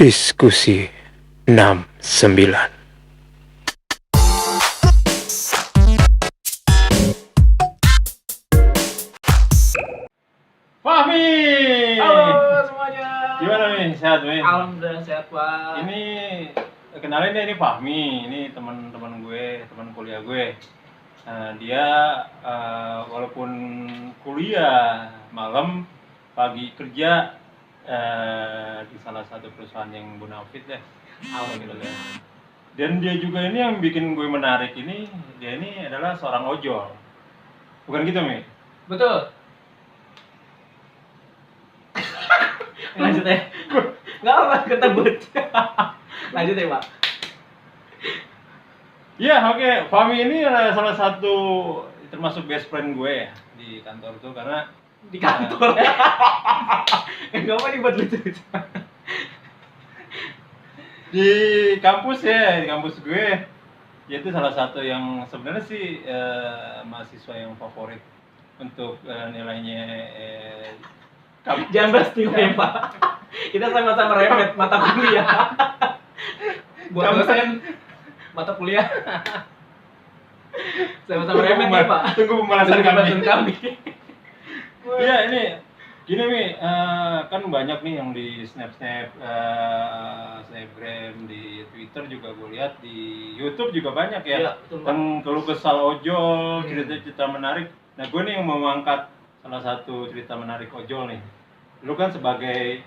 Diskusi 69. Fahmi! Halo semuanya. Gimana nih? Sehat nih? Alhamdulillah sehat Pak. Ini kenalin deh, ini Fahmi. Ini teman-teman gue, teman kuliah gue. Dia walaupun kuliah malam, pagi kerja di salah satu perusahaan yang bonafit deh. Alhamdulillah. Dan dia juga ini yang bikin gue menarik ini, dia ini adalah seorang ojol. Bukan gitu, Mi? Betul. Lanjut ya. Nggak apa ketebut. Lanjut ya Pak. Iya, oke. Fahmi ini adalah salah satu termasuk best friend gue ya di kantor tuh, karena Di kantor. Nggak apa dibuat lucu. di kampus ya, di kampus gue dia itu salah satu yang sebenarnya sih mahasiswa yang favorit untuk nilainya Jangan bahas nilai Pak. Kita sama-sama remet mata kuliah. Buat dosen mata kuliah. Sama-sama remet ya Pak. Tunggu pembalasan Tunggu pembalasan kami. Iya, ini gini Mi, kan banyak nih yang di Snapchat, Snapgram, di Twitter juga gue lihat, di YouTube juga banyak ya. Iya, betul, Pak. Yang keluh kesal ojol, cerita-cerita menarik. Nah, gue nih yang mau mengangkat salah satu cerita menarik ojol nih. Lu kan sebagai,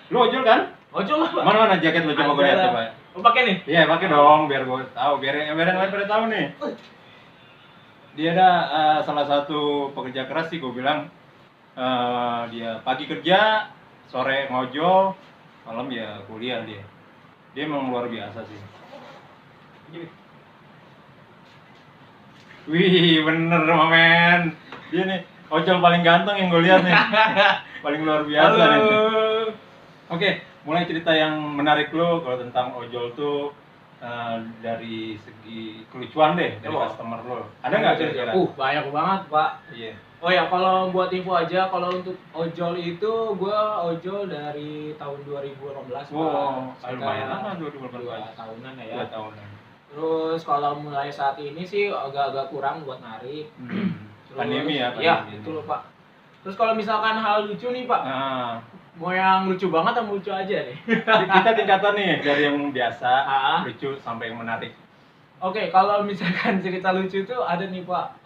lu ojol kan? Ojol lah Pak. Mana jaket lu, coba gue lihat coba. Lu pakai nih? Iya, pakai dong biar gue tahu, biar yang lain pada tahu nih. Dia ada salah satu pekerja keras sih, gue bilang. Dia pagi kerja, sore ngojol, malam ya kuliah dia. Dia emang luar biasa sih. Wih, bener men. Dia nih ojol paling ganteng yang gue lihat nih. Paling luar biasa nih. Oke, mulai cerita yang menarik lo kalau tentang ojol tuh dari segi kelucuan deh dari customer lo. Ada nggak kira-kira? Banyak banget Pak. Iya. Oh ya, kalau buat info aja, kalau untuk ojol itu gua ojol dari tahun 2018 Wow, Pak. lumayan lama 2 2018. tahunan ya. 2 tahunan. Terus kalau mulai saat ini sih agak-agak kurang buat narik. Terus, Pandemi ya, Iya, pandemi. betul Pak. Terus kalau misalkan hal lucu nih Pak, Nah, mau yang lucu banget atau lucu aja nih? kita tingkatan nih dari yang biasa, Ah. lucu sampai yang menarik. Oke, kalau misalkan cerita lucu itu ada nih Pak.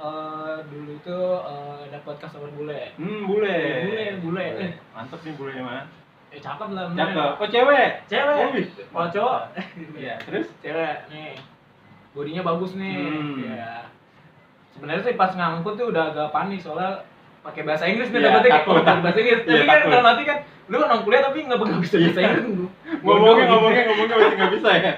Dulu itu dapat customer bule. Bule. Bule. Mantep nih bulenya mah. Cakep lah. Cakep. Oh, cewek. Cewek. Oh, wih. Kalau cowok, Iya, terus? cewek nih. Bodinya bagus nih. Ya. Sebenarnya sih pas ngangkut tuh udah agak panik soalnya pakai bahasa Inggris nih Iya, dapetnya takut. bahasa Inggris. Iya, Tapi kan takut. kalau nanti kan lu orang kuliah tapi nggak bisa bahasa Inggris. Ngomongnya masih nggak bisa ya.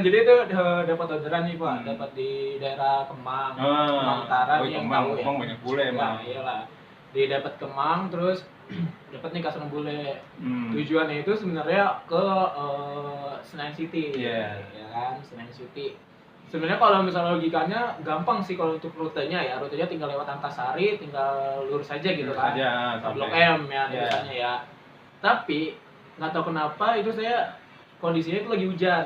Jadi itu dapat orderan nih Pak, dapat di daerah Kemang, Kemang Utara nih yang tahu ya. Kemang banyak bule emang. Ya, iyalah. Dia dapat Kemang terus dapat nih customer bule. Hmm. Tujuannya itu sebenarnya ke Senen City. Iya. Ya kan, Senen City. Sebenarnya kalau misalnya logikanya gampang sih kalau untuk rutenya ya. Rutenya tinggal lewat Antasari, tinggal lurus aja gitu Lurus kan. aja, Ke Blok sampai. M ya tulisannya ya. Tapi nggak tahu kenapa itu saya kondisinya itu lagi hujan.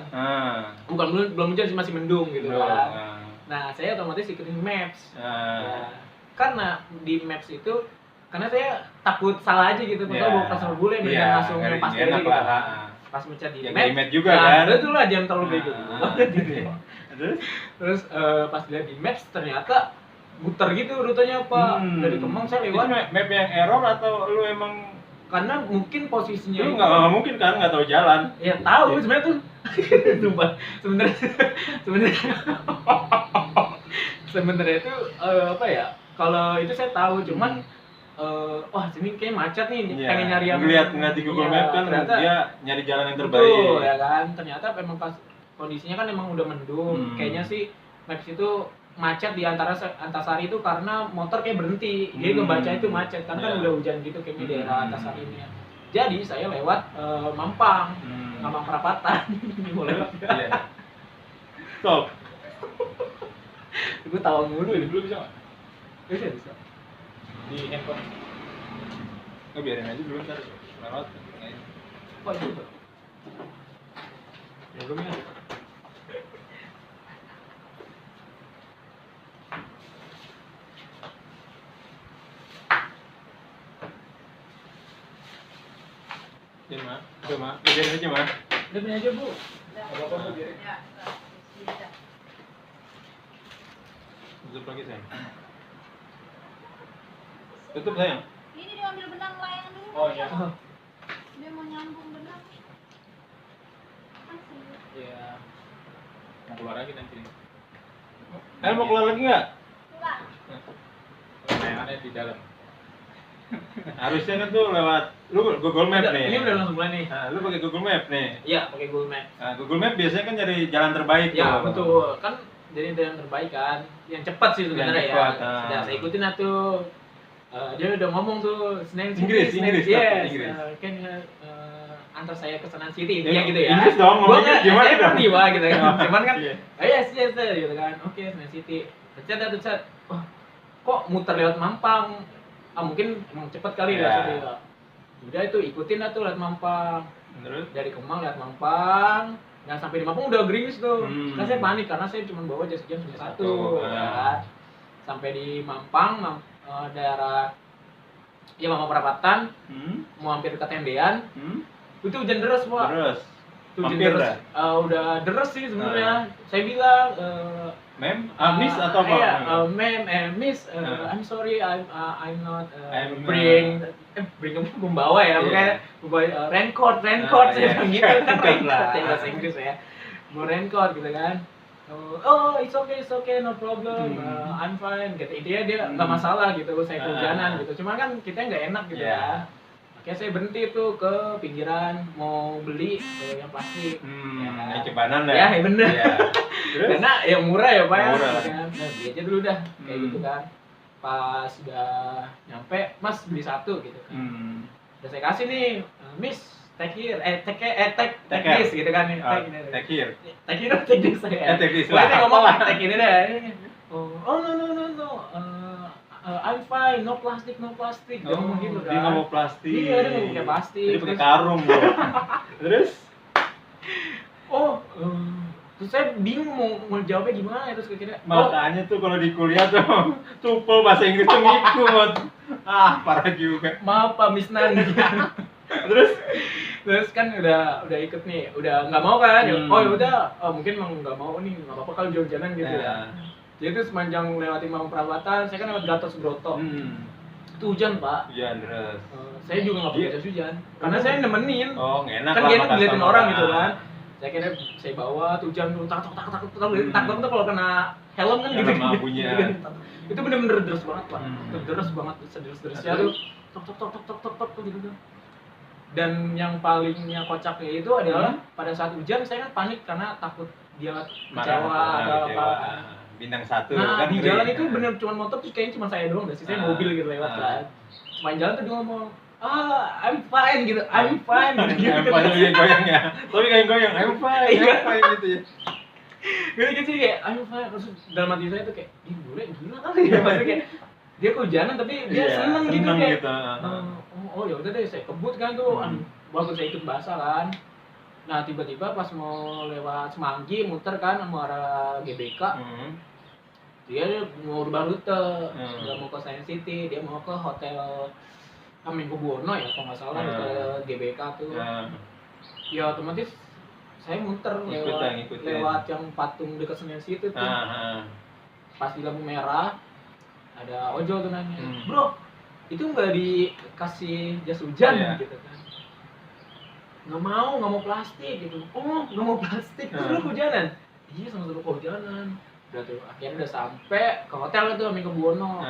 Bukan belum hujan sih, masih mendung gitu kan. Nah, saya otomatis ikutin Maps. Ya. Karena di Maps itu karena saya takut salah aja gitu, kalau bawa customer bule mendingan langsung lepas diri gitu. Pas mencet di Ya, Maps juga kan. Betul lah, jangan terlalu bego. Terus Pas lihat di Maps ternyata muter gitu rutenya Pak. Dari Kemang saya lewat. Itu map yang error atau lu emang Karena mungkin posisinya lu nggak mungkin kan nggak tahu jalan? Ya tahu sebenarnya tuh. Sumpah. Sebenarnya itu apa ya? Kalau itu saya tahu, cuman wah sini kayak macet nih, pengen nyari yang ngeliat di Google Map kan ternyata, dia nyari jalan yang terbaik. betul, ya kan. Ternyata memang pas kondisinya kan emang udah mendung. Kayaknya sih Maps itu macet di Antasari itu karena motor kayak berhenti. Dia ngebaca itu macet karena kan udah hujan gitu kayaknya di daerah Antasari ini ya. Jadi saya lewat Mampang. Mampang Perapatan. Mau lewat. Iya. Stop. Gue tahu mulu ini belum bisa nggak? Bisa. Di handphone. Biarin aja dulu ntar lewat. Kok itu? Sebelumnya. Ini mah, itu mah, biarin aja mah. Udah punya aja, Bu. Apa-apa Bu, biarin. Tutup lagi sayang. Tutup sayang. Ini dia ambil benang layang dulu. Oh iya. Dia mau nyambung benang. Masih. Iya. Mau keluar lagi nanti. Mau keluar lagi nggak? Enggak. Layangannya di dalam. Harusnya kan tuh lewat lu Google Map nih. Ini udah langsung mulai nih. Nah, lu pakai Google Map nih. Iya, pakai Google Map. Nah, Google Map biasanya kan nyari jalan terbaik Ya, tuh. betul. Kan jadi yang terbaik kan. Yang cepat sih sebenarnya Yang ya. cepat, Sudah saya ikutin tuh. Dia udah ngomong tuh Senayan City. Inggris, Yes. Inggris. Kan antar saya ke Senayan City Ya, ya gitu ya. Inggris dong, Gua ngomong nggak, Inggris gimana saya dong? ngerti wah gitu kan. Cuman kan, Iya. yes gitu kan. Oke, Senayan City. Chat. Wah, kok muter lewat Mampang? Mungkin emang cepet kali Ya. lewat situ ya. Udah itu ikutin tuh lewat Mampang. Terus? Dari Kemang lihat Mampang, nggak sampai di Mampang udah gerimis tuh. Hmm. Kan saya panik karena saya cuma bawa jas hujan cuma satu, Ah. ya kan. Sampai di Mampang, daerah ya Mampang Perapatan, mau hampir ke Tendean, itu hujan deras Pak. Terus? Itu hujan Mampir deras. Udah deras sih sebenarnya. Saya bilang, Mem? Miss atau apa? Iya, miss, Ah. I'm sorry, I'm not I'm, bring membawa ya, Iya. bukan membawa raincoat, saya iya. bilang gitu kan Raincoat raincoat lah. ya bahasa Inggris ya, mau raincoat gitu kan. Oh, it's okay, no problem, I'm fine. Gitu. Intinya dia nggak masalah gitu, saya kehujanan gitu. Cuma kan kita nggak enak gitu Iya. ya. Akhirnya saya berhenti tuh ke pinggiran mau beli yang plastik. Yang cebanan Ya, bener. Iya. Terus? Karena yang murah ya Pak ya. Murah. Kan. Nah, beli aja dulu dah kayak gitu kan. Pas udah nyampe, Mas beli satu gitu kan. Udah saya kasih nih, Miss, take here, take this gitu kan. Take here. Take here, take this saya. Take this Wah, lah. ini ngomong take ini deh. Oh no. I'm fine, no plastic. Dia ngomong gitu kan. Dia nggak mau plastik. Iya, dia nggak pakai plastik. Dia pakai karung bro. Terus? Terus saya bingung mau jawabnya gimana terus kira-kira. Makanya tuh kalau di kuliah tuh tupel bahasa Inggris tuh ngikut. Parah juga. Maaf Pak Misnan. Terus kan udah ikut nih, udah nggak mau kan? Oh ya udah, mungkin emang nggak mau nih, nggak apa-apa kalau jauh-jauhan gitu ya. Jadi itu sepanjang lewati Mampang Perapatan, saya kan lewat Gatot Subroto. Itu hujan Pak. Hujan terus. Saya juga nggak pakai jas hujan, karena saya nemenin. Oh enak Kan lah. dia makan ngeliatin sama orang gitu kan. Saya kira saya bawa tuh hujan tak tuh kalau kena helm kan gitu. Helm bunyinya. Itu bener-bener deres banget Pak. Itu deres banget, sederes-deresnya tuh tok gitu. Dan yang palingnya kocaknya itu adalah pada saat hujan saya kan panik karena takut dia kecewa atau apa. Bintang 1 Nah kan di ngeri. jalan itu bener cuma motor terus kayaknya cuma saya doang, dan sisanya mobil gitu lewat kan. Sepanjang jalan tuh dia ngomong, I'm fine gitu, I'm fine gitu. I'm fine lagi goyang ya. Tapi kayak goyang, I'm fine gitu ya. Gitu sih kayak I'm fine. Terus dalam hati saya tuh kayak, ih bule gila kali ya. Maksudnya kayak dia kehujanan tapi dia seneng gitu kayak. Oh ya udah deh saya kebut kan tuh. Walaupun saya ikut basah kan. Nah tiba-tiba pas mau lewat Semanggi muter kan mau arah GBK. Dia mau rubah rute, nggak mau ke Senayan City, dia mau ke hotel Hamengkubuwono ya kalau nggak salah ke GBK tuh. Ya otomatis saya muter lewat yang patung dekat Senayan City tuh. Pas di lampu merah ada ojol tuh nanya, bro itu nggak dikasih jas hujan gitu kan? Nggak mau plastik gitu. Oh nggak mau plastik, terus lu kehujanan? Iya sama-sama kehujanan. Udah tuh akhirnya udah sampai ke hotel itu Hamengkubuwono.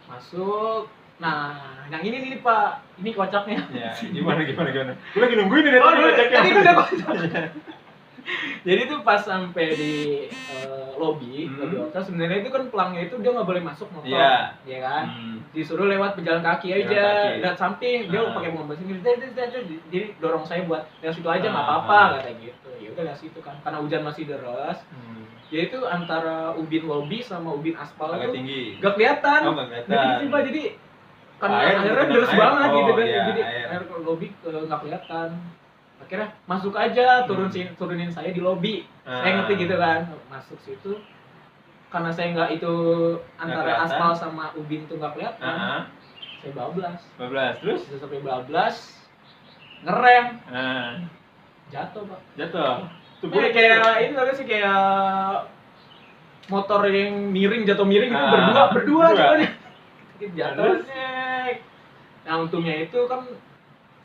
Masuk. Nah, yang ini nih Pak, ini kocaknya. Ya, gimana? Gue lagi nungguin ini kocaknya. Tadi udah kocak. Jadi tuh pas sampai di lobby hotel sebenarnya itu kan pelangnya itu dia nggak boleh masuk motor, ya kan? Disuruh lewat pejalan kaki aja, lihat samping, dia pakai mobil sendiri, jadi dorong saya buat lewat situ aja nggak apa-apa kata gitu. Ya udah lewat situ kan, karena hujan masih deras. Jadi itu antara ubin lobby sama ubin aspal agak tuh tinggi. gak kelihatan. Oh, gak kelihatan. Jadi Pak, jadi karena Air, airnya deras banget gitu kan, iya, jadi air. air lobby nggak kelihatan. akhirnya masuk aja, turunin saya di lobi. Saya ngerti gitu kan, masuk situ karena saya nggak itu antara aspal sama ubin tuh nggak kelihatan. Saya bablas terus sampai bablas ngerem, jatuh pak. Tuh Kayak ini tau sih, kayak motor yang miring jatuh miring itu berdua coba nih jatuh. Nah untungnya itu kan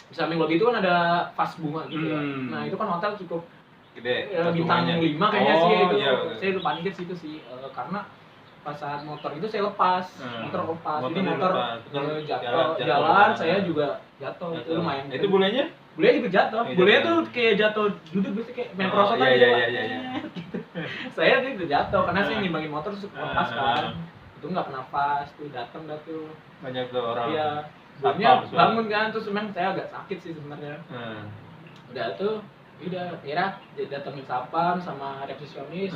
di samping lobi itu kan ada vas bunga gitu ya. Nah itu kan hotel cukup gede, bintang 5 kayaknya sih itu. Iya. Saya lupa panik situ sih karena pas saat motor itu saya lepas, motor lepas. Jadi motor jalan, saya juga jatuh. Itu lumayan. Itu bulenya? Bulenya juga jatuh. Bulenya tuh kayak jatuh duduk biasa kayak main perosotan gitu. Iya. Saya tuh jatuh karena saya ngimbangin motor terus lepas kan. Itu nggak kena pas, tuh datang tuh. Banyak tuh orang. Iya. Sebelumnya bangun kan, terus memang saya agak sakit sih sebenarnya. Udah tuh, akhirnya datengin sapam sama resepsionis.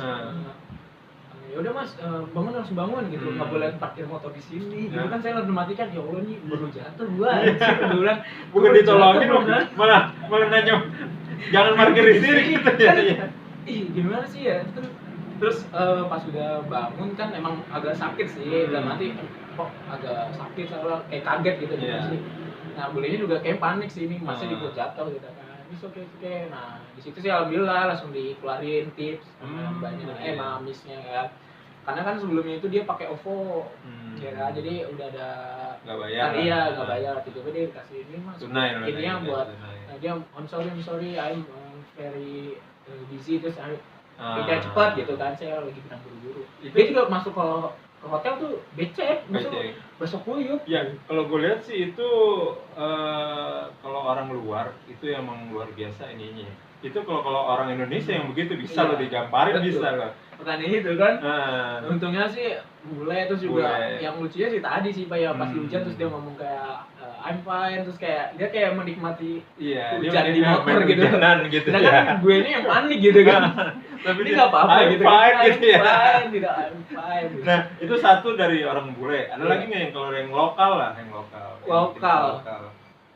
Ya udah mas, bangun langsung bangun gitu, nggak boleh parkir motor di sini. Gitu kan saya langsung matikan, ya Allah nih baru jatuh gua. Bilang bukan ditolongin malah nanya jangan parkir di sini gitu ya. Ih gimana sih ya? Terus pas udah bangun kan emang agak sakit sih, udah mati kok agak sakit soalnya kayak kaget gitu sih. Nah bolehnya juga kayak panik sih, ini masih dibuat jatuh gitu kan. Oke. Nah di situ sih alhamdulillah langsung dikeluarin tips banyak mamisnya kan. Karena kan sebelumnya itu dia pakai OVO, ya kan? Jadi udah ada nggak bayar. Nggak bayar. Tiba-tiba dia dikasih ini mas. Intinya buat dia I'm sorry I'm very busy terus tidak cepat gitu kan. Saya lagi bilang buru-buru. Dia juga masuk ke hotel tuh becek, besok kuyup. Ya, kalau gue lihat sih itu kalau orang luar itu emang luar biasa ininya. Itu kalau orang Indonesia yang begitu bisa lo digambarin bisa lo. Makanya itu kan. Untungnya sih bule terus juga yang lucunya sih tadi sih Pak ya pas hujan terus dia ngomong kayak I'm fine terus kayak dia kayak menikmati hujan di motor gitu. Sedangkan gue ini yang panik gitu kan. Tapi ini nggak apa-apa gitu kan. Tidak I'm fine. Nah itu satu dari orang bule. Ada lagi nggak yang kalau yang lokal lah, yang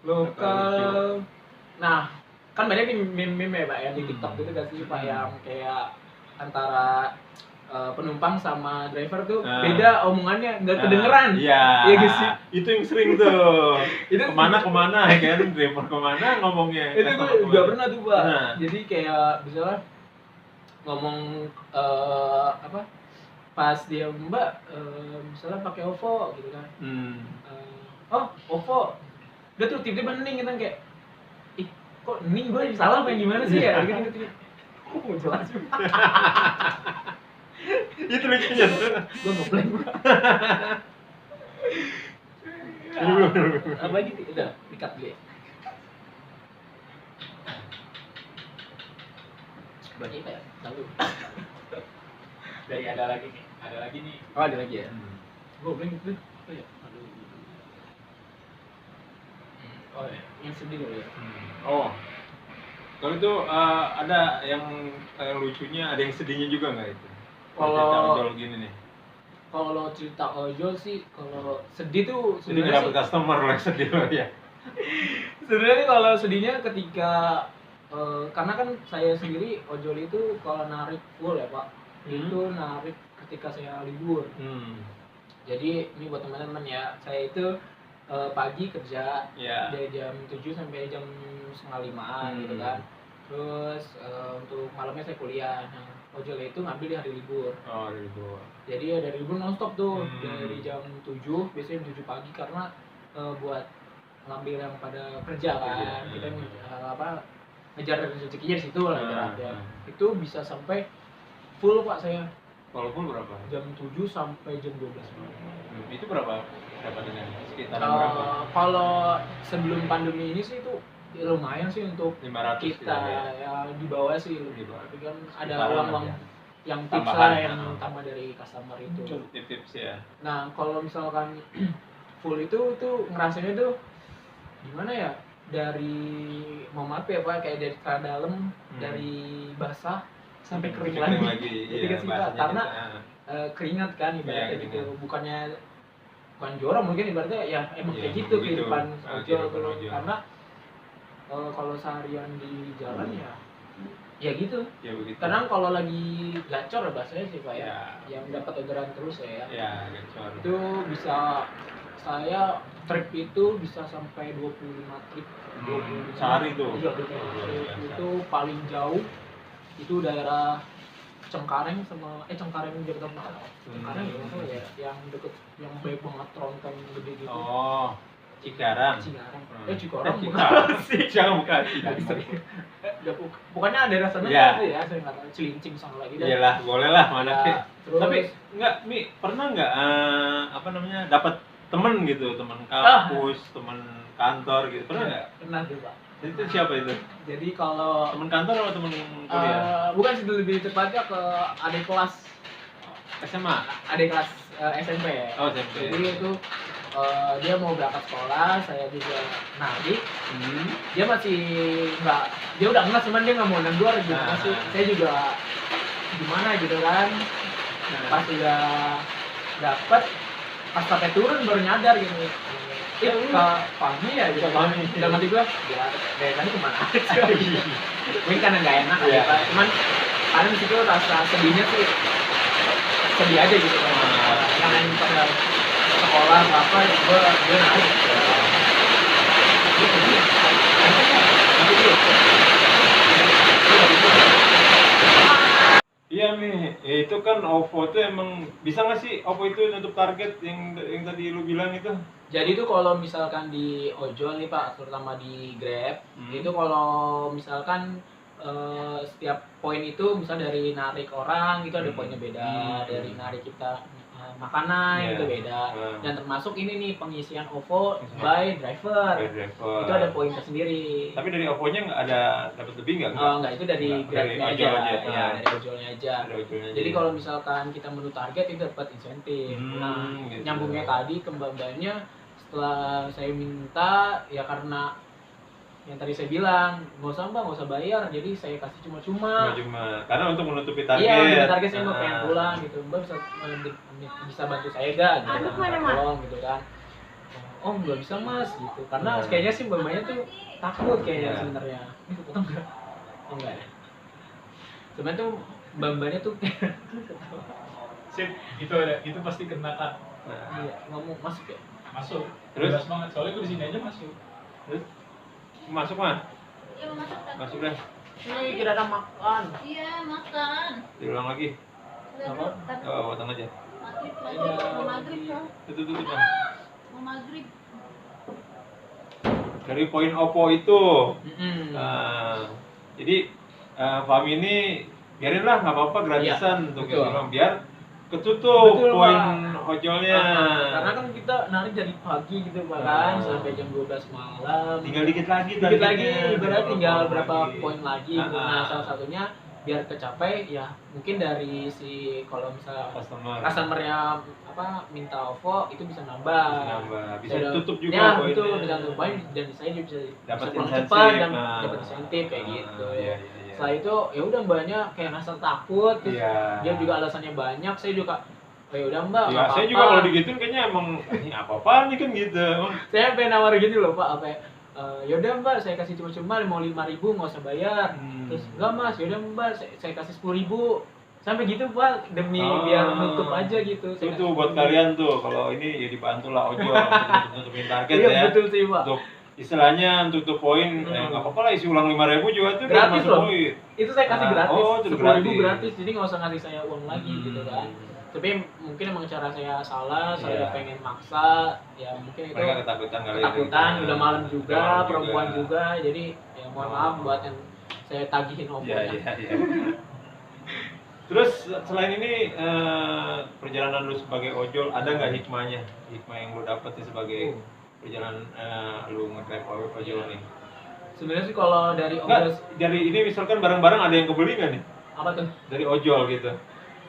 lokal. Nah kan banyak meme ya Pak ya di TikTok itu kan sih Pak yang kayak antara penumpang sama driver tuh beda omongannya, nggak kedengeran. Iya sih. Itu yang sering tuh. Itu kemana kan driver kemana ngomongnya. Itu gue juga pernah tuh Pak. Jadi kayak misalnya ngomong pas dia Mbak misalnya pakai OVO gitu kan. Oh OVO. Udah tuh tiba-tiba hening gitu kan kayak kok hening gue salah apa yang gimana sih ya gitu. Kok mau jelas juga. Itu lucunya tuh. Gue ngeblank gue. Apa gitu? Udah, di-cut dulu ya. Berarti apa ya? Lalu. Dari ada lagi nih. Oh ada lagi ya? Gue blank tuh. Oh ya? Oh ya, yang sedih dulu ya? Kalau itu ada yang lucunya, ada yang sedihnya juga nggak itu? Kalau ojol gini nih. Kalau cerita ojol sih, kalau sedih tuh Jadi nggak dapet customer lah sedih loh ya. Sebenarnya kalau sedihnya ketika karena kan saya sendiri ojol itu kalau narik full ya Pak, itu narik ketika saya libur. Jadi ini buat teman-teman ya, saya itu pagi kerja dari jam 7 sampai jam 4:30 gitu kan. Terus untuk malamnya saya kuliah. Nah, ojol itu ngambil di hari libur. Hari libur. Jadi ya dari libur nonstop tuh dari jam 7 biasanya jam 7 pagi karena buat ngambil yang pada kerja kan. Kita ngejar rezekinya di situ lah ibaratnya. Itu bisa sampai full Pak saya. Kalau full berapa? Jam 7 sampai jam 12 malam. Itu berapa dapatannya? Sekitar berapa? Kalau sebelum pandemi ini sih itu ya lumayan sih untuk 500 kita ya di bawah sih lebih. Tapi kan ada uang-uang yang tips tambahan, lah yang tambah dari customer itu. Tips ya. Nah kalau misalkan full itu tuh ngerasanya tuh gimana ya, dari mau maaf ya Pak, kayak dari celana dalam dari basah sampai kering lagi. Jadi kan sih Pak, karena keringat kan ibaratnya gitu, bukan jorok mungkin ibaratnya ya emang kayak gitu kehidupan ojol. Karena Kalau seharian di jalan ya gitu. Ya begitu. Kadang kalau lagi gacor bahasanya sih Pak Ya. yang dapat orderan terus ya. Ya, gacor. Itu bisa saya trip itu bisa sampai 25 trip. 25 sehari tuh. Iya, 25 trip. Itu paling jauh itu daerah Cengkareng sama Cengkareng Jakarta Barat. Cengkareng ya masalah ya yang deket yang baik banget tronton gede gitu. Oh, Cikarang. Cikarang. Cikarang. Cikarang bukan sih. Jangan bukan. Bukannya daerah sana Ya. ya, saya nggak tahu Cilincing sana lagi. Iyalah, boleh lah mana Ya, sih. terus- Tapi enggak, Mi, pernah enggak apa namanya? Dapat temen gitu, teman kampus, teman kantor gitu. Pernah enggak? Pernah tuh Pak. Itu siapa itu? Jadi kalau Teman kantor atau teman kuliah? bukan sih lebih tepatnya ke adik kelas SMA. SMP ya. Oh, SMP. Jadi itu dia mau berangkat sekolah, saya juga narik. Dia masih nggak, dia udah enggak, cuman dia nggak mau nendur gitu. Nah. Masih saya juga gimana gitu kan. Pas udah dapet, pas sampai turun baru nyadar gitu. Kak Fahmi ya gitu. Fahmi. Dalam hati gua, ya dari tadi kemana aja gitu. Mungkin karena nggak enak Iya. gitu. Cuman kadang di situ rasa sedihnya sih sedih aja gitu kan. Yang pada sekolah apa gue narik. Iya Mi, ya, itu kan OVO tuh emang bisa nggak sih OVO itu nutup target yang tadi lu bilang itu? Jadi itu kalau misalkan di ojol nih Pak, terutama di Grab, itu kalau misalkan setiap poin itu misal dari narik orang itu ada poinnya beda, dari narik kita makanan itu beda, dan termasuk ini nih pengisian OVO by driver. Itu ada poin tersendiri. Tapi dari OVO-nya nggak ada dapat lebih nggak? Enggak, itu dari Grab-nya ojol aja. aja. Ya, dari ojolnya aja. Dari ojolnya Jadi aja. kalau misalkan kita menu target itu dapat insentif. Nah, Gitu. nyambungnya tadi ke mbak-mbaknya, setelah saya minta ya karena yang tadi saya bilang nggak usah bayar, jadi saya kasih cuma-cuma. Karena untuk menutupi target. Iya, menutupi target saya mau pengen pulang gitu. Mbak bisa bantu saya gak? Gitu, Aduh, kan. mana, Mak? Tolong gitu kan. Oh nggak bisa mas gitu, karena Nah. kayaknya sih mbak-mbaknya tuh takut kayaknya Iya. sebenarnya. Ini kepotong nggak? Oh enggak ya. Sebenarnya tuh mbak-mbaknya tuh Sip, itu pasti kena kan. Nah, iya, ngomong masuk ya. Masuk. Terus? Bebas banget. Soalnya gue di sini aja masuk. terus masuk mah? Iya mau masuk dah. Masuk deh. Ini kira ada makan. Iya makan. Diulang lagi. Udah Apa? tadi Oh, potong aja. maghrib lagi. Iya. Mau maghrib kan? Tutup kan. Mau maghrib. Dari poin OVO itu. Mm-mm. Jadi Fahmi ini biarinlah nggak apa-apa gratisan Iya, untuk betul. orang biar ketutup Betul, poin Pak. ojolnya. Karena kan kita narik dari pagi gitu Pak kan sampai jam 12 malam. Tinggal dikit lagi. Dikit lagi, targetnya. berarti tinggal Poin berapa lagi. poin lagi. Nah, salah satunya biar kecapai ya mungkin dari si kalau misal customernya apa minta OVO itu bisa nambah. Bisa Saya tutup juga ya, poinnya. betul, bisa tutup poin dan saya juga bisa Dapat pulang insentif, cepat dan nah. dapat insentif kayak gitu. Iya. Setelah itu ya udah mbaknya kayak rasa takut, terus Iya. dia juga alasannya banyak, saya juga oh, ya udah mbak, Ya, nggak saya apa-apa. juga kalau digituin kayaknya emang ini apa-apaan nih kan gitu. Emang Saya pengen nawar gitu loh pak, apa ya? Yaudah mbak, saya kasih cuma-cuma mau 5.000 nggak usah bayar. Terus enggak mas, yaudah mbak, saya kasih 10.000. Sampai gitu pak, demi biar nutup aja gitu. Saya itu kasih buat 10.000. kalian tuh kalau ini ya dibantu lah ojol untuk nutupin target Iya ya. betul sih pak. Untuk istilahnya untuk tutup poin nggak apa-apa lah isi ulang 5.000 juga tuh udah Gratis masuk loh. poin. Itu saya kasih Ah, gratis, oh, itu 10.000 gratis. gratis. Jadi nggak usah ngasih saya uang lagi gitu kan. Tapi mungkin emang cara saya salah, saya Iya. pengen maksa, ya mungkin itu Mereka ketakutan kali ketakutan, itu. udah malam juga, Udah malam perempuan juga, jadi ya mohon maaf buat yang saya tagihin Iya, omongannya. iya. Terus selain ini perjalanan lu sebagai ojol ada nggak hikmahnya? Hikmah yang lu dapet nih sebagai perjalanan lu nge-grab ojol nih? Sebenarnya sih kalau dari Enggak, ongkos dari ini misalkan barang-barang ada yang kebeli nggak nih? apa tuh? Dari ojol gitu.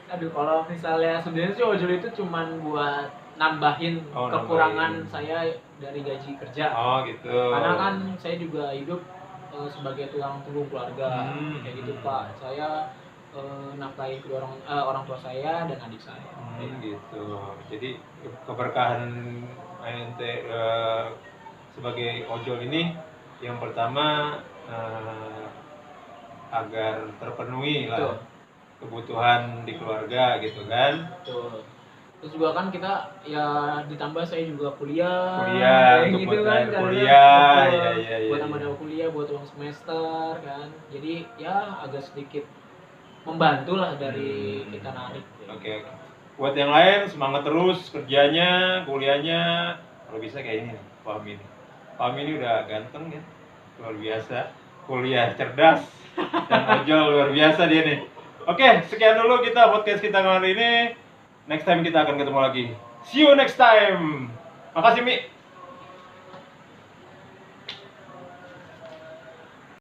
Aduh, kalau misalnya sebenarnya sih ojol itu cuman buat nambahin Oh, kekurangan nambahin. saya dari gaji kerja. Oh gitu. Karena kan saya juga hidup sebagai tulang punggung keluarga, kayak gitu pak. Saya nafkahin kedua orang tua saya dan adik saya. Gitu. Jadi keberkahan ente sebagai ojol ini Yang pertama agar terpenuhi Betul. lah kebutuhan di keluarga gitu kan. Betul. Terus juga kan kita ya ditambah saya juga kuliah Kuliah kayak untuk gitu buat kan, bayar karena kuliah, betul, iya, buat iya. tambah kuliah, buat uang semester kan. Jadi ya agak sedikit membantu lah dari kita narik. Oke. Buat yang lain semangat terus kerjanya, kuliahnya. Kalau bisa kayak ini nih, Fahmi nih. Fahmi ini udah ganteng ya, luar biasa. Kuliah cerdas dan ojol luar biasa dia nih. Oke, sekian dulu kita podcast kita kali ini. Next time kita akan ketemu lagi. See you next time. Makasih Mi.